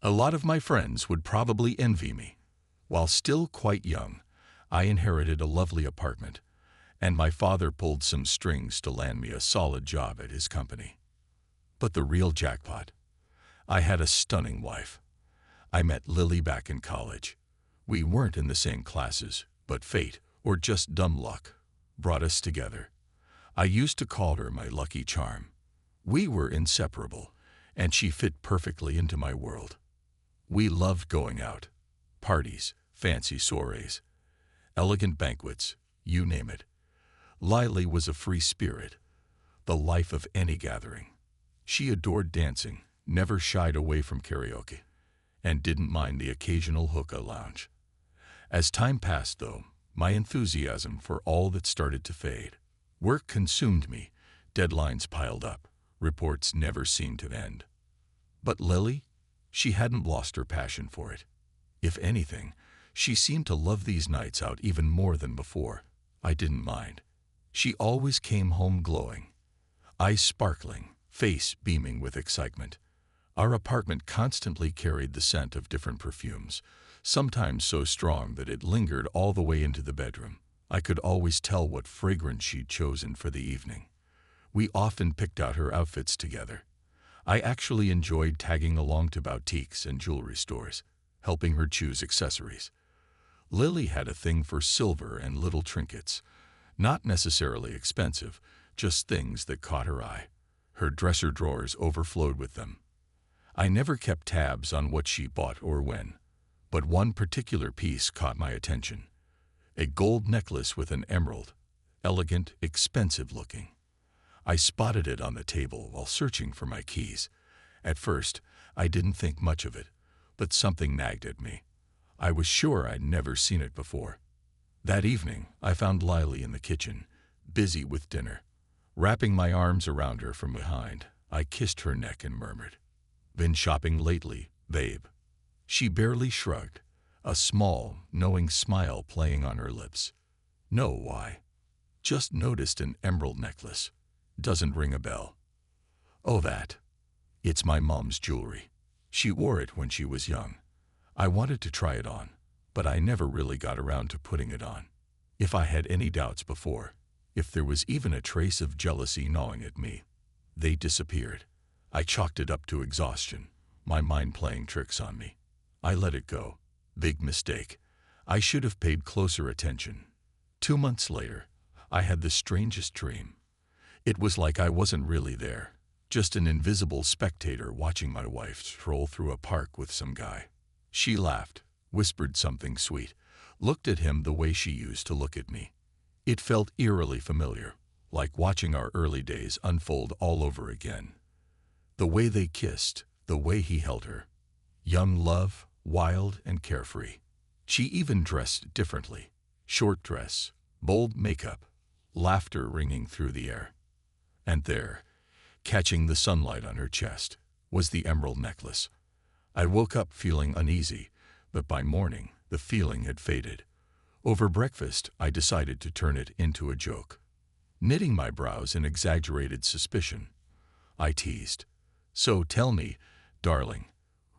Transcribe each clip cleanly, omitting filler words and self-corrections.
A lot of my friends would probably envy me. While still quite young, I inherited a lovely apartment, and my father pulled some strings to land me a solid job at his company. But the real jackpot, I had a stunning wife. I met Lily back in college. We weren't in the same classes, but fate, or just dumb luck, brought us together. I used to call her my lucky charm. We were inseparable, and she fit perfectly into my world. We loved going out. Parties, fancy soirees, elegant banquets, you name it. Lily was a free spirit, the life of any gathering. She adored dancing, never shied away from karaoke, and didn't mind the occasional hookah lounge. As time passed, though, my enthusiasm for all that started to fade. Work consumed me, deadlines piled up, reports never seemed to end. But Lily, she hadn't lost her passion for it. If anything, she seemed to love these nights out even more than before. I didn't mind. She always came home glowing, eyes sparkling, face beaming with excitement. Our apartment constantly carried the scent of different perfumes, sometimes so strong that it lingered all the way into the bedroom. I could always tell what fragrance she'd chosen for the evening. We often picked out her outfits together. I actually enjoyed tagging along to boutiques and jewelry stores, helping her choose accessories. Lily had a thing for silver and little trinkets, not necessarily expensive, just things that caught her eye. Her dresser drawers overflowed with them. I never kept tabs on what she bought or when, but one particular piece caught my attention. A gold necklace with an emerald, elegant, expensive looking. I spotted it on the table while searching for my keys. At first, I didn't think much of it, but something nagged at me. I was sure I'd never seen it before. That evening, I found Lily in the kitchen, busy with dinner. Wrapping my arms around her from behind, I kissed her neck and murmured, "Been shopping lately, babe?" She barely shrugged, a small, knowing smile playing on her lips. "No, why? Just noticed an emerald necklace. Doesn't ring a bell." "Oh, that. It's my mom's jewelry. She wore it when she was young. I wanted to try it on, but I never really got around to putting it on." If I had any doubts before, if there was even a trace of jealousy gnawing at me, they disappeared. I chalked it up to exhaustion, my mind playing tricks on me. I let it go. Big mistake. I should have paid closer attention. 2 months later, I had the strangest dream. It was like I wasn't really there, just an invisible spectator watching my wife stroll through a park with some guy. She laughed, whispered something sweet, looked at him the way she used to look at me. It felt eerily familiar, like watching our early days unfold all over again. The way they kissed, the way he held her. Young love, wild and carefree. She even dressed differently. Short dress, bold makeup, laughter ringing through the air. And there, catching the sunlight on her chest, was the emerald necklace. I woke up feeling uneasy, but by morning the feeling had faded. Over breakfast, I decided to turn it into a joke. Knitting my brows in exaggerated suspicion, I teased, "So tell me, darling,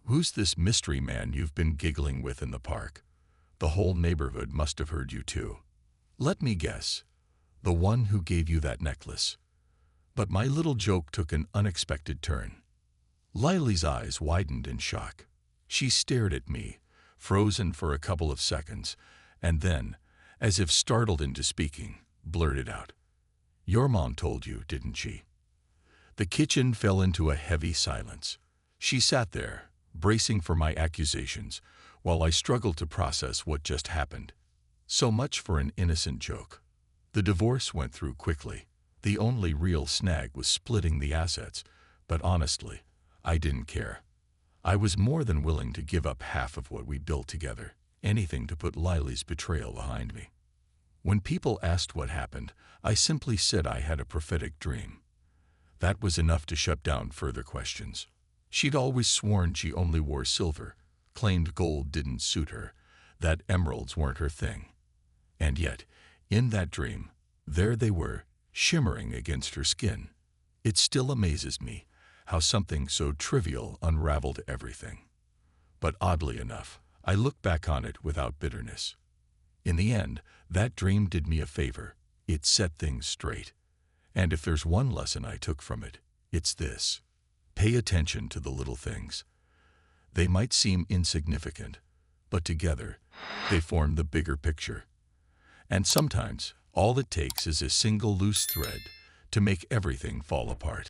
who's this mystery man you've been giggling with in the park? The whole neighborhood must have heard you too. Let me guess, the one who gave you that necklace." But my little joke took an unexpected turn. Lily's eyes widened in shock. She stared at me, frozen for a couple of seconds, and then, as if startled into speaking, blurted out, "Your mom told you, didn't she?" The kitchen fell into a heavy silence. She sat there, bracing for my accusations, while I struggled to process what just happened. So much for an innocent joke. The divorce went through quickly. The only real snag was splitting the assets, but honestly, I didn't care. I was more than willing to give up half of what we built together, anything to put Lily's betrayal behind me. When people asked what happened, I simply said I had a prophetic dream. That was enough to shut down further questions. She'd always sworn she only wore silver, claimed gold didn't suit her, that emeralds weren't her thing. And yet, in that dream, there they were, shimmering against her skin. It still amazes me how something so trivial unraveled everything. But oddly enough, I look back on it without bitterness. In the end, that dream did me a favor. It set things straight. And if there's one lesson I took from it, it's this. Pay attention to the little things. They might seem insignificant, but together, they form the bigger picture. And sometimes, all it takes is a single loose thread to make everything fall apart.